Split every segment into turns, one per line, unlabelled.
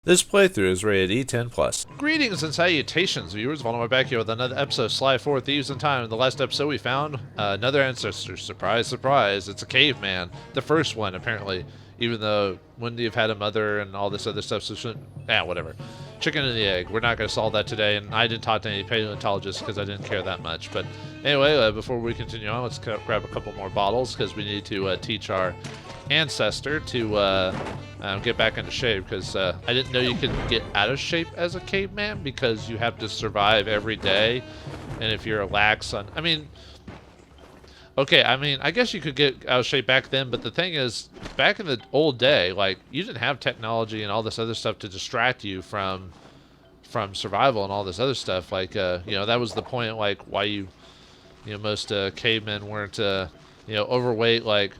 This playthrough is rated E10+.
Greetings and salutations, viewers. Vauldemare back here with another episode of Sly 4 Thieves in Time. In the last episode, we found another ancestor. Surprise, surprise. It's a caveman. The first one, apparently. Even though wouldn't he have had a mother and all this other stuff, so shouldn't... whatever. Chicken and the egg. We're not going to solve that today, and I didn't talk to any paleontologists because I didn't care that much. But anyway, before we continue on, let's grab a couple more bottles because we need to teach our ancestor to get back into shape, because I didn't know you could get out of shape as a caveman because you have to survive every day, and if you're lax on... I guess you could get out of shape back then, but the thing is, back in the old day, like, you didn't have technology and all this other stuff to distract you from survival and all this other stuff. Like, that was the point, like, why most cavemen weren't, overweight, like,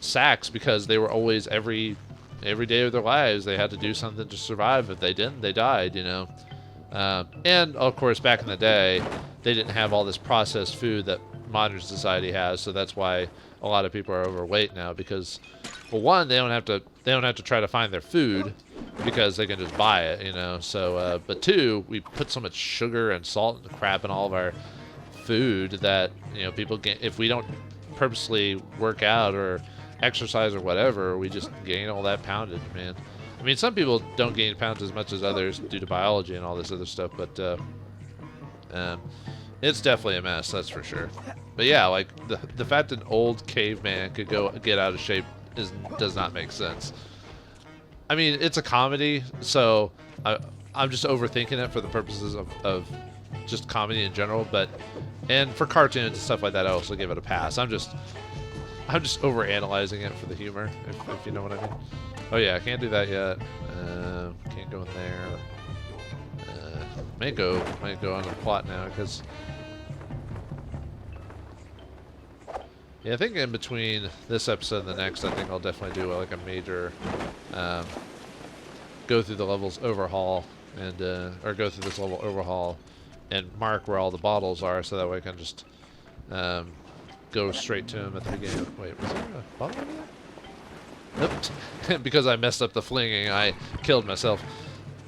sacks, because they were always every day of their lives they had to do something to survive. If they didn't, they died, and of course back in the day they didn't have all this processed food that modern society has, so that's why a lot of people are overweight now, because, well, one, they don't have to try to find their food because they can just buy it, so but two, we put so much sugar and salt and crap in all of our food that people get, if we don't purposely work out or exercise or whatever, we just gain all that poundage, man. I mean, some people don't gain pounds as much as others due to biology and all this other stuff, but it's definitely a mess, that's for sure. But yeah, like, the fact that an old caveman could go get out of shape does not make sense. I mean, it's a comedy, so I'm just overthinking it for the purposes of just comedy in general, and for cartoons and stuff like that, I also give it a pass. I'm just overanalyzing it for the humor, if you know what I mean. Oh yeah, I can't do that yet. Can't go in there. Might go on the plot now, because yeah, I think in between this episode and the next, I think I'll definitely do like a major go through the levels overhaul, and or go through this level overhaul and mark where all the bottles are, so that way I can just go straight to him at the beginning. Wait, was there a bottle over there? Nope. Because I messed up the flinging, I killed myself,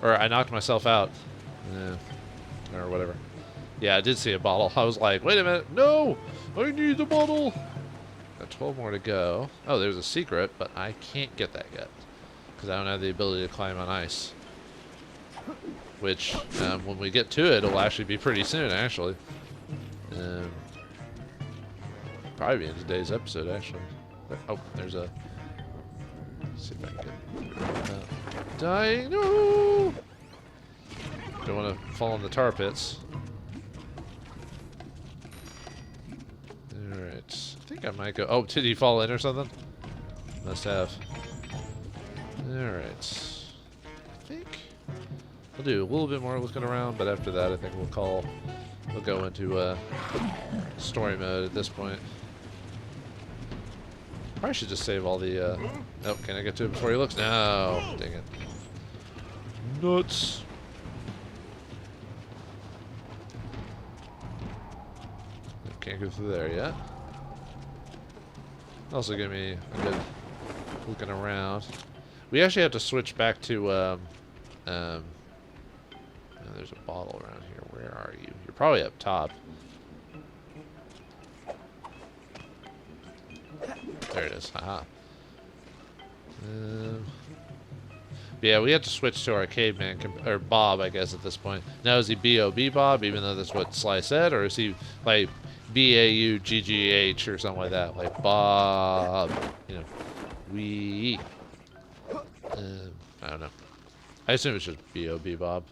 or I knocked myself out. Or whatever. Yeah, I did see a bottle. I was like, wait a minute, no! I need the bottle! Got 12 more to go. Oh, there's a secret, but I can't get that yet, because I don't have the ability to climb on ice. Which, when we get to it, it'll actually be pretty soon, actually. Probably in today's episode, actually. Oh, there's a... Let's see if I can get... dying! No! Don't want to fall in the tar pits. Alright. I think I might go... Oh, did he fall in or something? Must have. Alright. I think we'll do a little bit more looking around, but after that I think we'll go into story mode at this point. Probably should just save all the... Oh, can I get to it before he looks? No! Dang it. Nuts! Can't go through there yet. Also give me a good looking around. We actually have to switch back to oh, there's a bottle around here. Where are you? You're probably up top. There it is. Haha. Yeah, we have to switch to our caveman, or Bob, I guess, at this point. Now, is he B.O.B. Bob, even though that's what Sly said, or is he, like, B-A-U-G-G-H or something like that? Like, Bob, we... I don't know. I assume it's just B.O.B. Bob.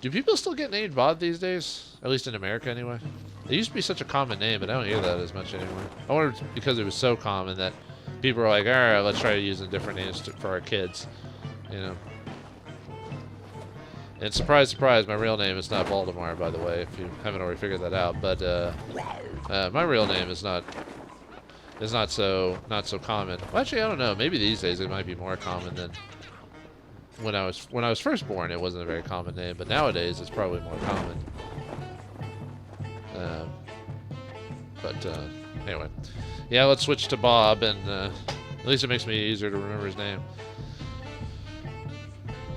Do people still get named Bob these days? At least in America, anyway. It used to be such a common name, but I don't hear that as much anymore. I wonder if it's because it was so common that people are like, alright, let's try using different names for our kids, And surprise, surprise, my real name is not Vauldemare, by the way, if you haven't already figured that out. But my real name is not so common. Well, actually, I don't know. Maybe these days it might be more common than when I was first born. It wasn't a very common name, but nowadays it's probably more common. Anyway, yeah, let's switch to Bob, and at least it makes me easier to remember his name.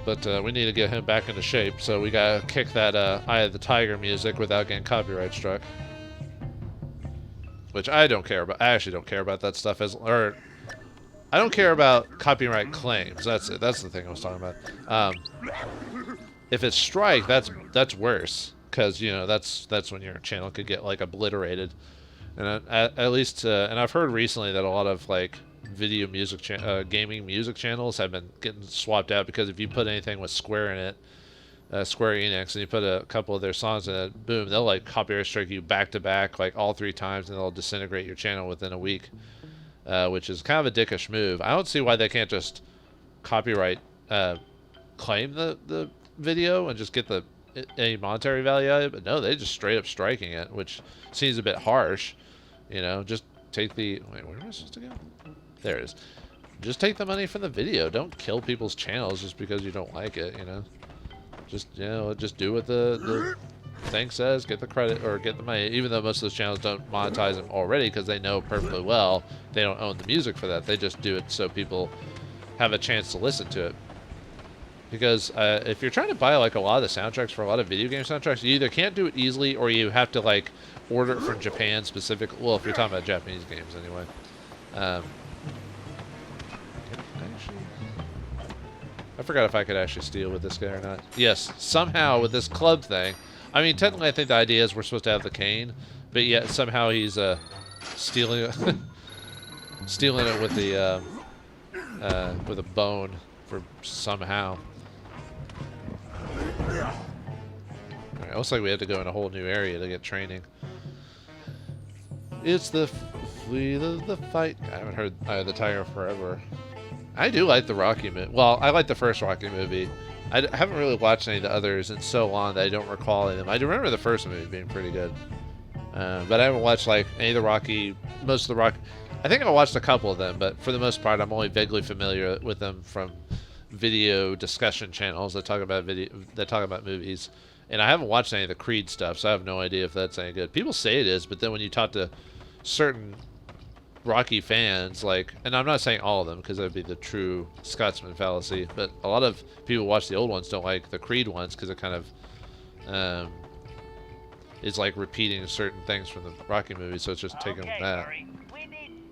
But we need to get him back into shape, so we gotta kick that Eye of the Tiger music without getting copyright struck. Which I don't care about. I actually don't care about that stuff or I don't care about copyright claims. That's it. That's the thing I was talking about. If it's strike, that's worse, because that's when your channel could get like obliterated. And at least, and I've heard recently that a lot of like video music, gaming music channels have been getting swapped out because if you put anything with Square in it, Square Enix, and you put a couple of their songs in it, boom, they'll like copyright strike you back to back, like all 3 times, and they'll disintegrate your channel within a week, which is kind of a dickish move. I don't see why they can't just copyright claim the video and just get any monetary value out of it, but no, they just straight up striking it, which seems a bit harsh. Just take the wait, where am I supposed to go? There it is. Just take the money from the video. Don't kill people's channels just because you don't like it. Just do what the thing says. Get the credit or get the money. Even though most of those channels don't monetize them already because they know perfectly well they don't own the music for that. They just do it so people have a chance to listen to it. Because if you're trying to buy like a lot of the soundtracks for a lot of video game soundtracks, you either can't do it easily or you have to like order it from Japan specific. Well, if you're talking about Japanese games anyway. I forgot if I could actually steal with this guy or not. Yes, somehow with this club thing. I mean, technically I think the idea is we're supposed to have the cane, but yet somehow he's stealing it, stealing it with a bone for somehow. Alright, looks like we have to go in a whole new area to get training. It's the fight. I haven't heard Eye of the Tiger forever. I do like the Rocky movie. Well, I like the first Rocky movie. I haven't really watched any of the others in so long that I don't recall any of them. I do remember the first movie being pretty good. But I haven't watched like any of the Rocky, most of the Rocky. I think I watched a couple of them, but for the most part, I'm only vaguely familiar with them from video discussion channels that talk about movies. And I haven't watched any of the Creed stuff, so I have no idea if that's any good. People say it is, but then when you talk to certain Rocky fans, like, and I'm not saying all of them because that would be the true Scotsman fallacy, but a lot of people who watch the old ones don't like the Creed ones because it kind of is like repeating certain things from the Rocky movies, so it's just taking them back.
Murray, we need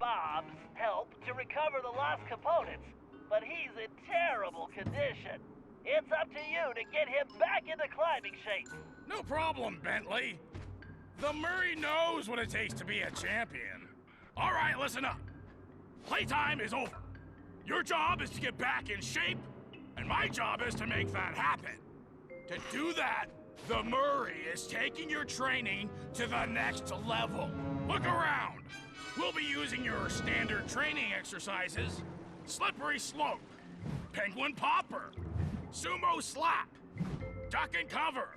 Bob's help to recover the lost components, but he's in terrible condition. It's up to you to get him back into climbing shape.
No problem, Bentley. The Murray knows what it takes to be a champion. All right, listen up. Playtime is over. Your job is to get back in shape, and my job is to make that happen. To do that, the Murray is taking your training to the next level. Look around. We'll be using your standard training exercises: slippery slope, penguin popper, sumo slap, duck and cover,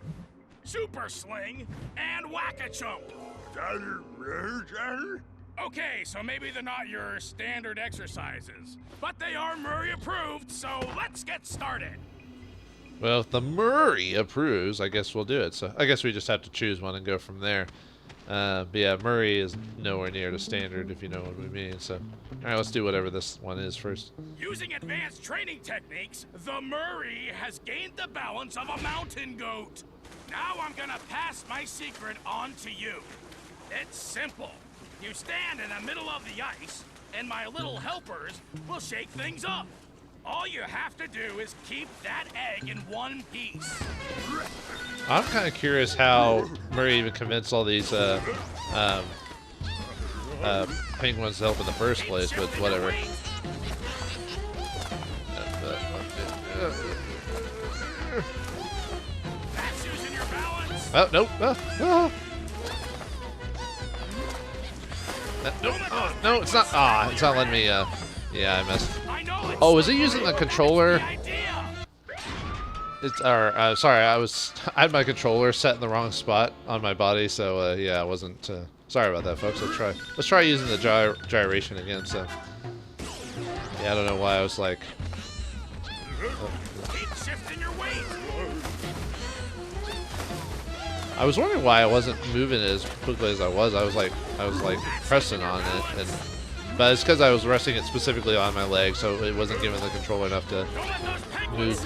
super sling, and whack-a-chump. Okay, so maybe they're not your standard exercises, but they are Murray approved, so let's get started.
Well, if the Murray approves, I guess we'll do it. So I guess we just have to choose one and go from there. But yeah, Murray is nowhere near the standard, if you know what we mean. So, all right, let's do whatever this one is first.
Using advanced training techniques, the Murray has gained the balance of a mountain goat. Now I'm gonna pass my secret on to you. It's simple. You stand in the middle of the ice, and my little helpers will shake things up. All you have to do is keep that egg in one piece.
I'm kind of curious how Murray even convinced all these penguins to help in the first place, but whatever.
That's using your balance.
Oh, nope. Nope. Oh, no, it's not. Ah, it's not letting me. Yeah, I missed. Oh, is it using the controller? It's sorry, I had my controller set in the wrong spot on my body, so yeah, I wasn't. Sorry about that, folks. Let's try using the gyration again. So yeah, I don't know why I was like.
Keep shifting your weight.
I was wondering why I wasn't moving as quickly as I was. I was like pressing on it, and But it's because I was resting it specifically on my leg, so it wasn't giving the controller enough to move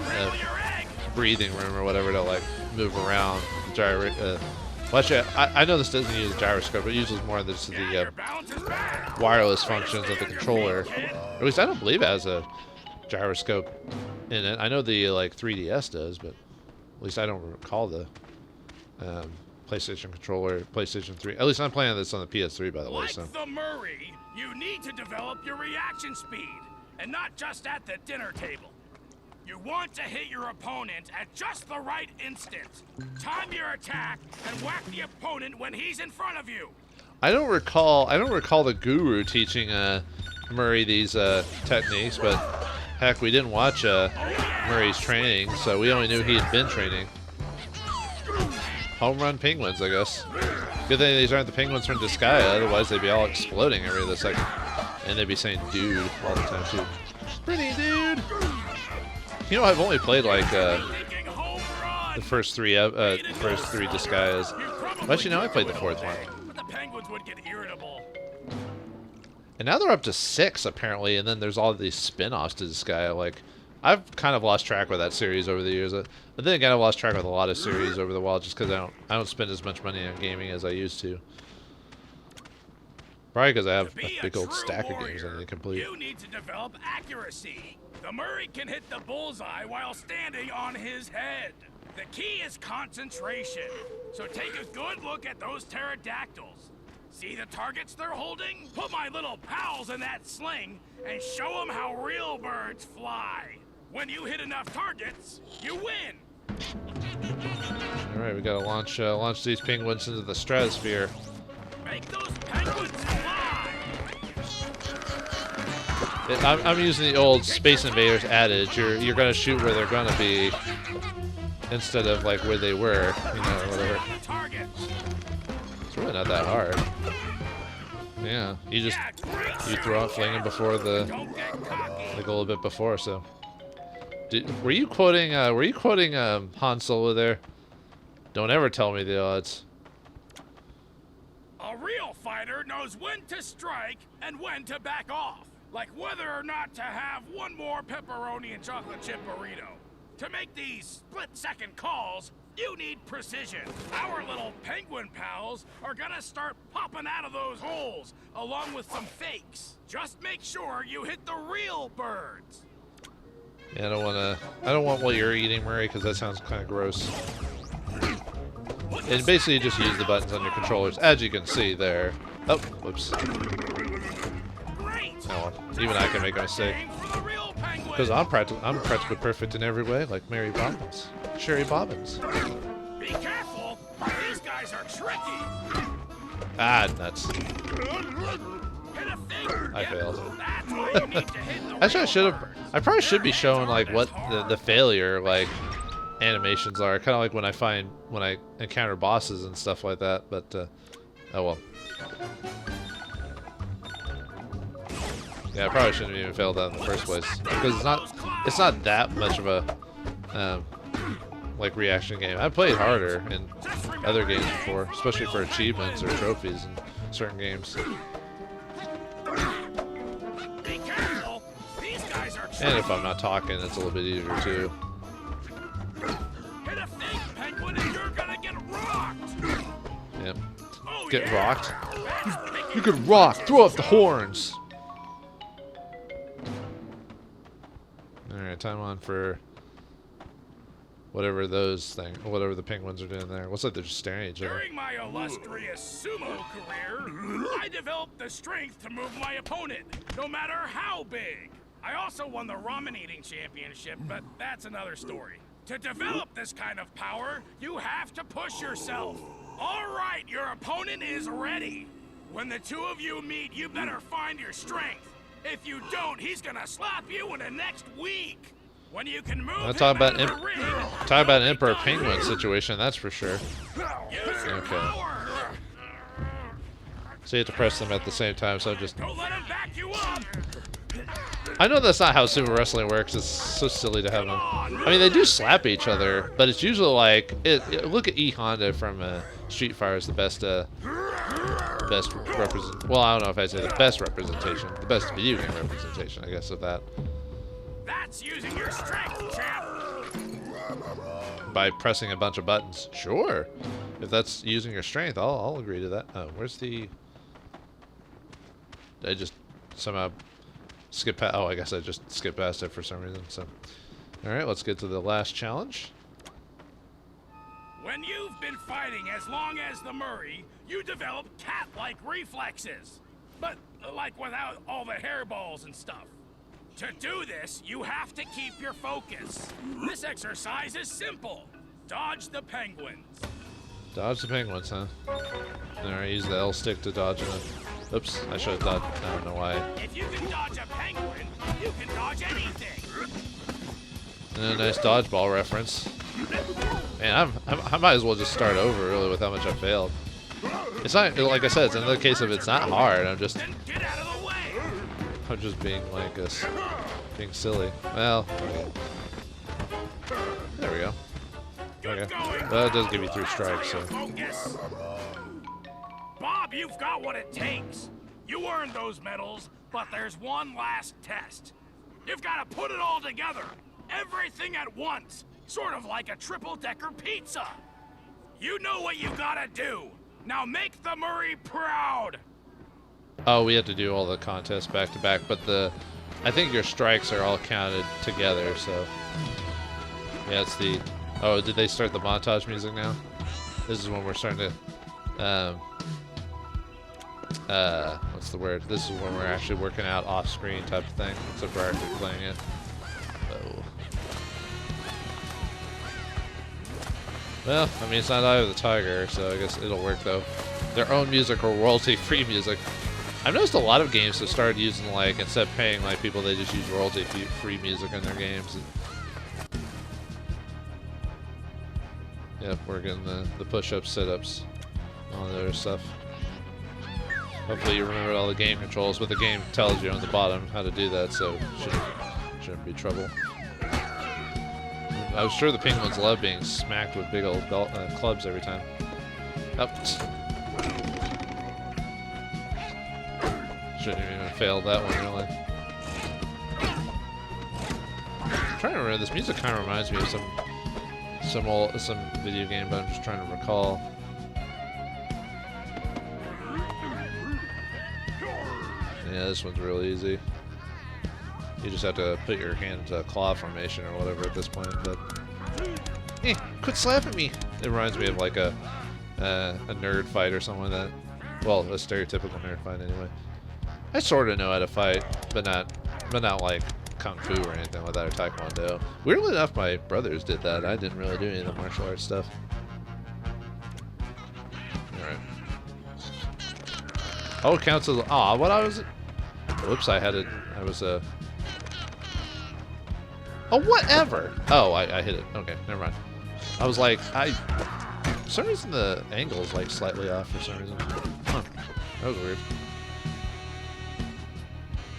breathing room or whatever to like move around. Well, actually, I know this doesn't use a gyroscope. It uses more of the wireless functions of the controller. Or at least I don't believe it has a gyroscope in it. I know the like 3DS does, but at least I don't recall the PlayStation controller, PlayStation 3. At least I'm playing this on the PS3, by the way. So.
Like the Murray, you need to develop your reaction speed, and not just at the dinner table. You want to hit your opponent at just the right instant. Time your attack and whack the opponent when he's in front of you.
I don't recall the guru teaching Murray these techniques, but heck, we didn't watch Murray's training, so we only knew he had been training. Home run penguins, I guess. Good thing these aren't the penguins from Disgaea, otherwise they'd be all exploding every other second. And they'd be saying dude all the time too. Pretty dude! You know, I've only played like the first three Disgaeas. But actually, now I played the fourth one.
The penguins would get irritable.
And now they're up to 6 apparently, and then there's all these spin-offs to Disgaea. Like, I've kind of lost track with that series over the years. But then again, I've lost track with a lot of series over the while just because I don't spend as much money on gaming as I used to. Probably because I have a big old stack of games I need to complete.
You need to develop accuracy. The Murray can hit the bullseye while standing on his head. The key is concentration. So take a good look at those pterodactyls. See the targets they're holding? Put my little pals in that sling and show them how real birds fly. When you hit enough targets, you win.
All right, we gotta launch these penguins into the stratosphere.
Make those penguins fly.
I'm using the old Space Invaders adage. You're gonna shoot where they're gonna be, instead of like where they were, you know, whatever. It's really not that hard. Yeah, you throw out flinging before like a little bit before. So, were you quoting Han Solo there? Don't ever tell me the odds.
A real fighter knows when to strike and when to back off. Like whether or not to have one more pepperoni and chocolate chip burrito. To make these split-second calls, you need precision. Our little penguin pals are gonna start popping out of those holes, along with some fakes. Just make sure you hit the real birds.
Yeah, I don't want what you're eating, Murray, because that sounds kind of gross. And basically, you just use the buttons on your controllers, as you can see there. Oh, whoops. Oh, even I can make a mistake. Because I'm practically perfect in every way, like Mary Bobbins. Sherry Bobbins.
Be careful! These guys are tricky!
Ah, nuts. I failed. Actually, I probably should be showing like what the failure like animations are. Kind of like when I encounter bosses and stuff like that. But oh well. Yeah, I probably shouldn't have even failed that in the first place because it's not that much of a like reaction game. I've played harder in other games before, especially for achievements or trophies in certain games. And if I'm not talking, it's a little bit easier too.
Hit a fake penguin and you're gonna get rocked.
Yep. Get rocked. You could rock. Throw up the horns. Alright, time on for whatever the penguins are doing there. Looks like they're just staring at each other.
During my illustrious sumo career, I developed the strength to move my opponent, no matter how big. I also won the ramen eating championship, but that's another story. To develop this kind of power, you have to push yourself. All right, your opponent is ready. When the two of you meet, you better find your strength. If you don't, he's gonna slap you in the next week. When you can move.
I'll talk about an Emperor Penguin situation, that's for sure. Okay. So you have to press them at the same time, so just.
Don't let him back you up.
I know that's not how sumo wrestling works. It's so silly to have them. I mean, they do slap each other, but it's usually like look at E Honda from Street Fighter is the best best represent. Well, I don't know if I say the best representation, the best video game representation, I guess, of that.
That's using your strength, champ.
By pressing a bunch of buttons. Sure. If that's using your strength, I'll agree to that. Oh, where's the... I just somehow skip past... Oh, I guess I just skipped past it for some reason. So, all right, let's get to the last challenge.
When you've been fighting as long as the Murray, you develop cat-like reflexes. But, like, without all the hairballs and stuff. To do this, you have to keep your focus. This exercise is simple. Dodge the penguins.
Dodge the penguins, huh? Alright, use the L stick to dodge them. Oops, I should have dodged. I don't know why.
If you can dodge a penguin, you can dodge anything.
And a nice dodgeball reference. Man, I might as well just start over, really, with how much I failed. It's not, like I said, it's another case of it's not hard. I'm just...
Then get out of the way.
I'm just being like us, being silly. Well, there we go. Okay. Well, it does give you 3 strikes, so.
Focus. Bob, you've got what it takes. You earned those medals, but there's one last test. You've got to put it all together. Everything at once. Sort of like a triple-decker pizza. You know what you gotta do. Now make the Murray proud.
Oh, we have to do all the contests back to back, but I think your strikes are all counted together, so. Yeah, it's the... Oh, did they start the montage music now? This is when we're starting to... what's the word? This is when we're actually working out off-screen type of thing, except we're actually playing it. Oh. Well, I mean, it's not Eye of the Tiger, so I guess it'll work, though. Their own music or royalty-free music. I've noticed a lot of games have started using, like, instead of paying, like, people, they just use royalty-free music in their games. Yep, we're getting the push-ups, sit-ups, all the other stuff. Hopefully you remember all the game controls, but the game tells you on the bottom how to do that, so shouldn't be trouble. I was sure the penguins love being smacked with big old clubs every time. Oops. Shouldn't have even failed that one, really. I'm trying to remember, this music kind of reminds me of some video game, but I'm just trying to recall. Yeah, this one's real easy. You just have to put your hand into a claw formation or whatever at this point, but... quit slapping me! It reminds me of like a nerd fight or something like that. Well, a stereotypical nerd fight anyway. I sort of know how to fight, but not like Kung Fu or anything like that, or Taekwondo. Weirdly enough, my brothers did that. I didn't really do any of the martial arts stuff. Alright. Oh, it counts as... Aw, what I was... Whoops, I was Oh, whatever! Oh, I hit it. Okay, never mind. I was like, for some reason the angle is like slightly off for some reason. Huh. That was weird.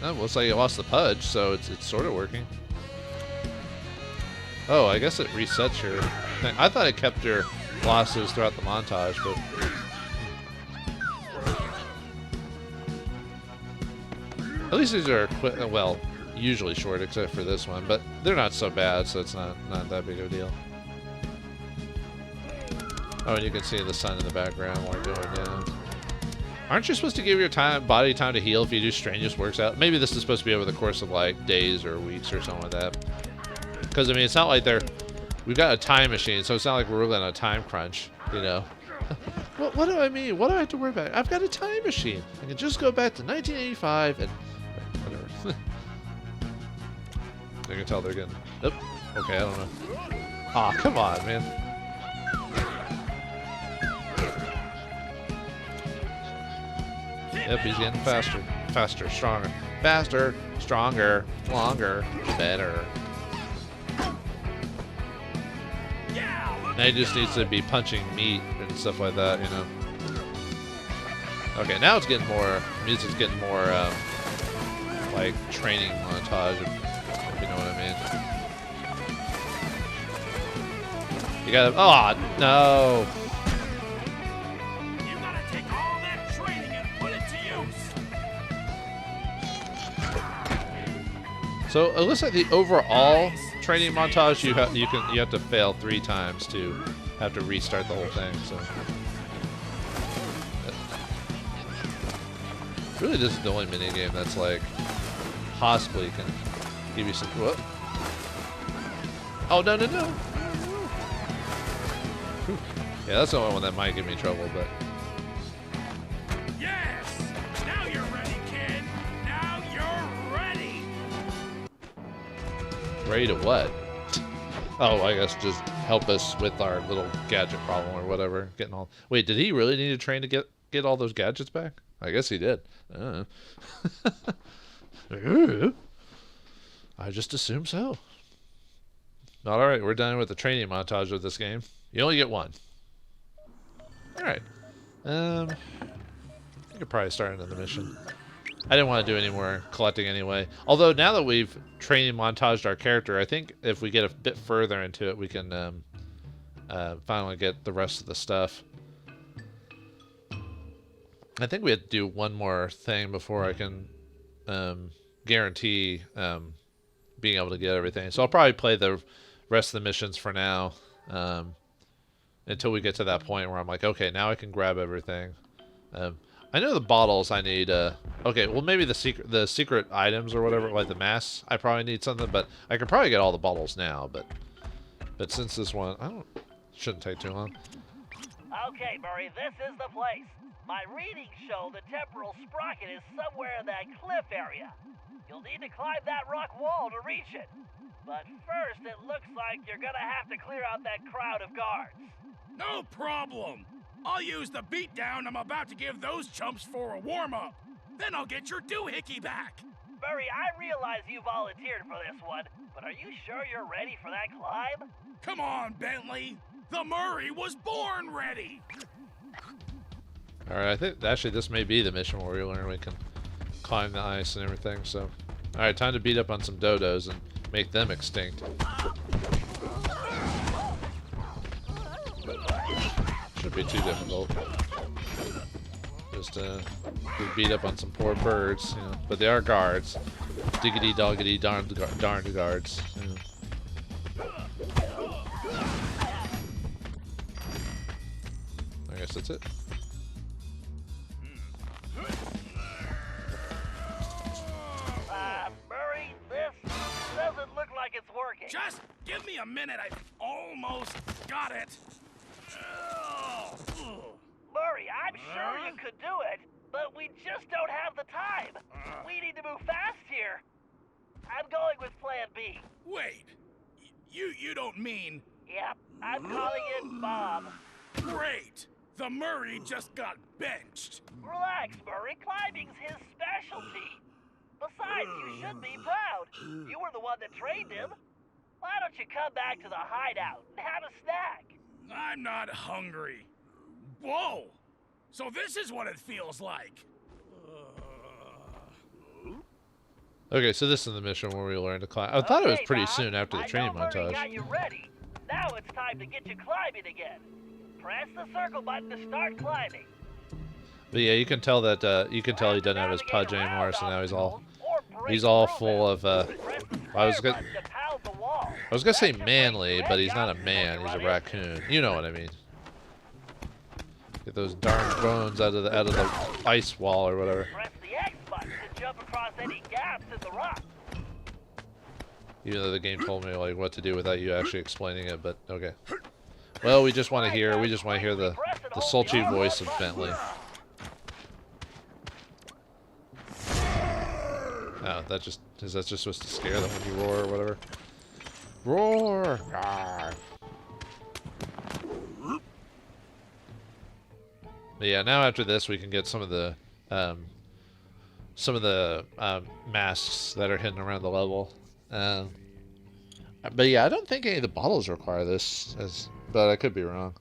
Oh, looks like it lost the pudge, so it's sort of working. Oh, I guess it resets your thing. I thought it kept your losses throughout the montage, but... At least these are, well, usually short, except for this one, but they're not so bad, so it's not that big of a deal. Oh, and you can see the sun in the background while you're going down. Aren't you supposed to give your body time to heal if you do strenuous works out? Maybe this is supposed to be over the course of like days or weeks or something like that. Because I mean, it's not like we've got a time machine, so it's not like we're really on a time crunch, you know. What do I mean? What do I have to worry about? I've got a time machine. I can just go back to 1985 and whatever. I can tell they're getting... Oop. Okay, I don't know. Aw, come on, man. Yep, he's getting faster. Faster, stronger. Faster, stronger, longer, better. Now he just needs to be punching meat and stuff like that, you know. Okay, now it's getting more... Music's getting more, like, training montage, if you know what I mean. You gotta... Oh, no!
You gotta take all that training and
So it looks like the overall training montage you have to fail 3 times to have to restart the whole thing. So really, this is the only mini game that's like possibly can give you some. What? Oh no! Whew. Yeah, that's the only one that might give me trouble, but.
Yes! Now you're ready, kid! Now you're ready!
Ready to what? Oh, I guess just help us with our little gadget problem or whatever. Getting all. Wait, did he really need to train to get all those gadgets back? I guess he did. I just assume so. All right, we're done with the training montage of this game. You only get 1. All right. I could probably start into the mission. I didn't want to do any more collecting anyway. Although now that we've training montaged our character, I think if we get a bit further into it, we can finally get the rest of the stuff. I think we have to do one more thing before I can guarantee being able to get everything. So I'll probably play the rest of the missions for now until we get to that point where I'm like, okay, now I can grab everything. I know the bottles I need. Okay, well maybe the secret items or whatever, like the masks. I probably need something, but I could probably get all the bottles now. But since this one, shouldn't take too long.
Okay, Murray, this is the place. My readings show the temporal sprocket is somewhere in that cliff area. You'll need to climb that rock wall to reach it. But first, it looks like you're gonna have to clear out that crowd of guards.
No problem! I'll use the beatdown I'm about to give those chumps for a warm-up. Then I'll get your doohickey back.
Murray, I realize you volunteered for this one, but are you sure you're ready for that climb?
Come on, Bentley. The Murray was born ready.
All right, I think actually this may be the mission where we learn we can climb the ice and everything. So, all right, time to beat up on some dodos and make them extinct. Shouldn't be too difficult. Just beat up on some poor birds, you know. But they are guards. Diggity doggity darned guards. You know. I guess that's it.
Murray, this doesn't look like it's working.
Just give me a minute. I almost got it.
Murray, I'm sure you could do it, but we just don't have the time. We need to move fast here. I'm going with Plan B.
Wait, you don't mean...
Yep, I'm calling it Bob.
Great! The Murray just got benched.
Relax, Murray. Climbing's his specialty. Besides, you should be proud. You were the one that trained him. Why don't you come back to the hideout and have a snack?
I'm not hungry. Whoa! So this is what it feels like.
Okay, so this is the mission where we learn to climb. I thought it was pretty
Bob,
soon after the training
Murray
montage.
got you ready. Now it's time to get you climbing again. Press the circle button to start climbing.
But yeah, you can tell that he doesn't have his pudge anymore, so now he's all full of. I was gonna say manly, but he's not a man. He's a raccoon. You know what I mean? Get those darn bones out of the ice wall or whatever.
Press the X button to jump across any gaps in the rock.
Even though the game told me like what to do without you actually explaining it, but okay. Well, we just want to hear the sultry voice of Bentley. Oh, is that just supposed to scare them when you roar or whatever? Roar! Arr. But yeah, now after this we can get some of the masks that are hidden around the level. But yeah, I don't think any of the bottles require this, but I could be wrong.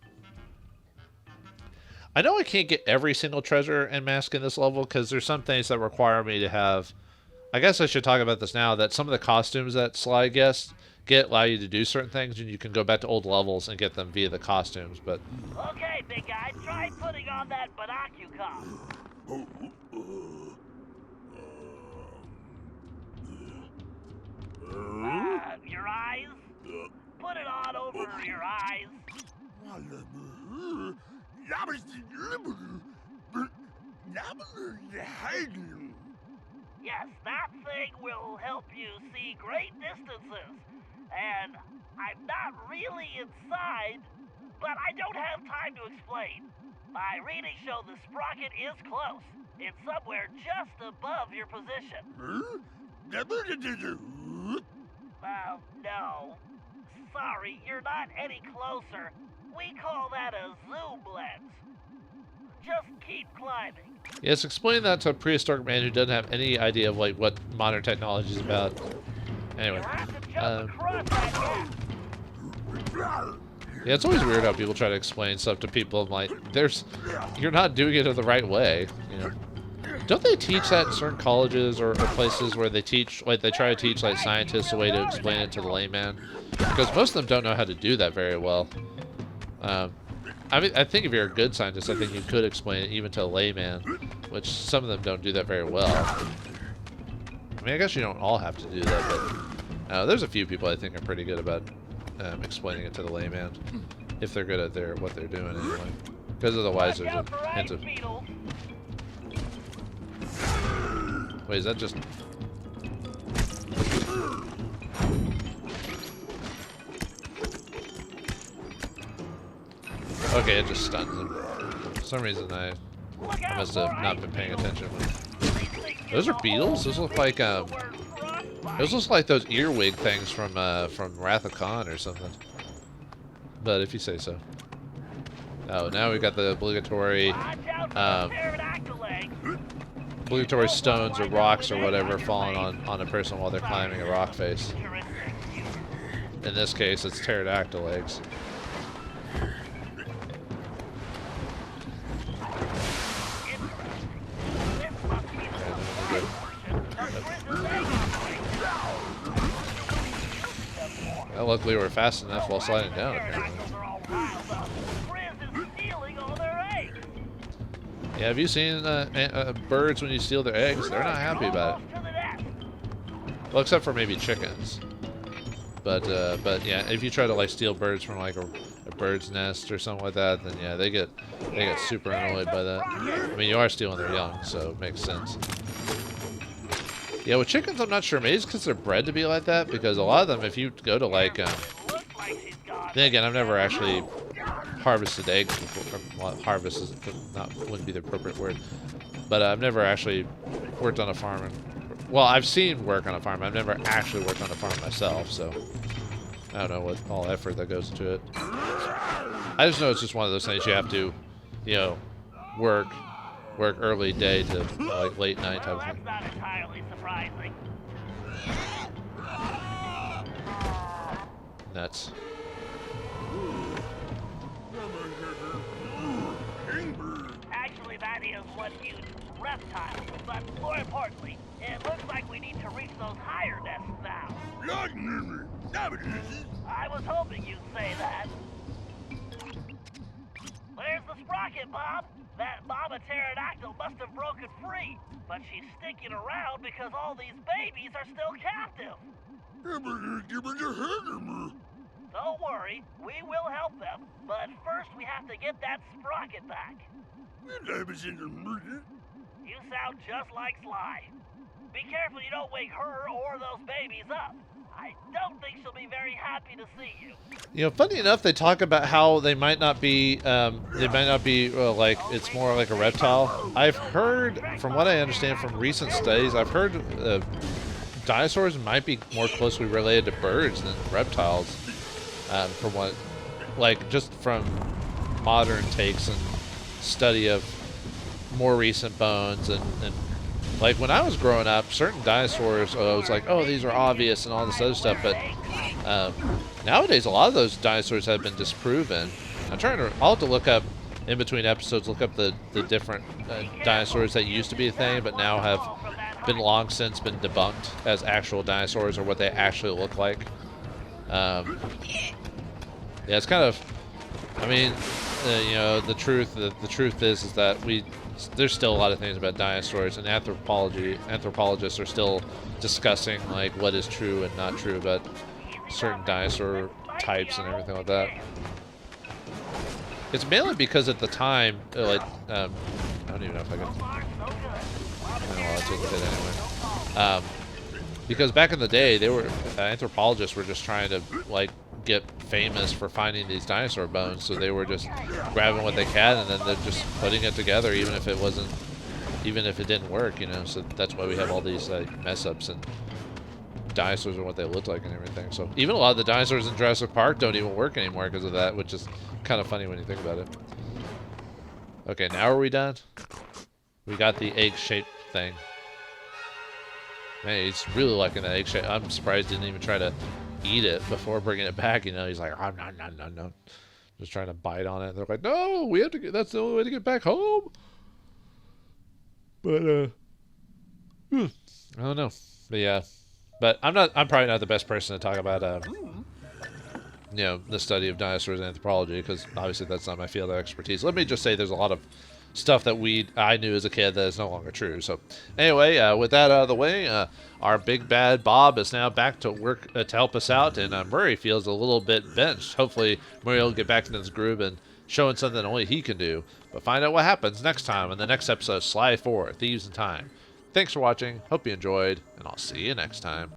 I know I can't get every single treasure and mask in this level because there's some things that require me to have. I guess I should talk about this now, that some of the costumes that Sly get allow you to do certain things, and you can go back to old levels and get them via the costumes. But
Okay, big guy, try putting on that binocular. Your eyes? Put it on over your eyes. Yes, that thing will help you see great distances. And I'm not really inside, but I don't have time to explain. My readings show the sprocket is close. It's somewhere just above your position. No. Sorry, you're not any closer. We call that a zoom lens. Just keep climbing.
Yes, explain that to a prehistoric man who doesn't have any idea of like what modern technology is about. Anyway,
You have to jump across that gap.
yeah, it's always weird how people try to explain stuff to people. Like, you're not doing it in the right way. You know, don't they teach that in certain colleges or places where they teach, like, they try to teach like scientists a way to explain it to the layman? Because most of them don't know how to do that very well. I mean, I think if you're a good scientist, I think you could explain it even to a layman, which some of them don't do that very well. I mean, I guess you don't all have to do that, but there's a few people I think are pretty good about explaining it to the layman, if they're good at what they're doing anyway. Because otherwise, there's a hint of. Wait, is that just? Okay, it just stuns him. For some reason, I must have not been paying attention. Those are beetles. Those look like those earwig things from Wrath of Khan or something. But if you say so. Oh, now we've got the obligatory stones or rocks or whatever falling on a person while they're climbing a rock face. In this case, it's pterodactyl eggs. Well, luckily we're fast enough while sliding down, apparently. Yeah, have you seen birds when you steal their eggs? They're not happy about it. Well, except for maybe chickens. But yeah, if you try to like steal birds from like a bird's nest or something like that, then yeah, they get super annoyed by that. I mean, you are stealing their young, so it makes sense. Yeah, with chickens, I'm not sure. Maybe it's because they're bred to be like that. Because a lot of them, if you go to like, then again, I've never actually harvested eggs before. Well, harvest wouldn't be the appropriate word. But I've never actually worked on a farm. Well, I've seen work on a farm. I've never actually worked on a farm myself, so I don't know what all effort that goes into it. I just know it's just one of those things you have to, you know, work early day to like late night type of thing.
That's not entirely surprising.
Nuts.
Actually, that is one huge reptile. But more importantly, it looks like we need to reach those higher nests now. I was hoping you'd say that. There's the sprocket, Bob. That mama pterodactyl must have broken free, but she's sticking around because all these babies are still captive. Don't worry, we will help them, but first we have to get that sprocket back. You sound just like Sly. Be careful you don't wake her or those babies up. I don't think she'll be very happy to see you.
You know, funny enough, they talk about how they might not be like, it's more like a reptile. I've heard, from what I understand from recent studies, I've heard dinosaurs might be more closely related to birds than reptiles. From what, like, just from modern takes and study of more recent bones and like when I was growing up, certain dinosaurs, I was like, oh, these are obvious and all this other stuff. But nowadays, a lot of those dinosaurs have been disproven. I'll have to look up, in between episodes, look up the different dinosaurs that used to be a thing, but now have been long since been debunked as actual dinosaurs or what they actually look like. Yeah, it's kind of, I mean, you know, the truth is that we there's still a lot of things about dinosaurs, and anthropologists are still discussing like what is true and not true about certain dinosaur types and everything like that. It's mainly because at the time, like, I don't even know if I can. No, I'll take a hit anyway. Because back in the day, they were anthropologists were just trying to like get famous for finding these dinosaur bones, so they were just grabbing what they can and then they're just putting it together, even if it didn't work, you know. So that's why we have all these like mess ups and dinosaurs and what they look like and everything. So even a lot of the dinosaurs in Jurassic Park don't even work anymore because of that, which is kind of funny when you think about it. Okay, now are we done? We got the egg-shaped thing. Man, he's really liking that egg shape. I'm surprised he didn't even try to eat it before bringing it back. You know, he's like, oh, no. Just trying to bite on it. They're like, no, we have to get, that's the only way to get back home. But, I don't know. But yeah. But I'm probably not the best person to talk about, you know, the study of dinosaurs and anthropology, because obviously that's not my field of expertise. Let me just say there's a lot of stuff that I knew as a kid that is no longer true. So anyway, with that out of the way, our big bad Bob is now back to work to help us out, and Murray feels a little bit benched. Hopefully Murray will get back into his groove and showing something only he can do. But find out what happens next time in the next episode of Sly 4, Thieves in Time. Thanks for watching, hope you enjoyed, and I'll see you next time.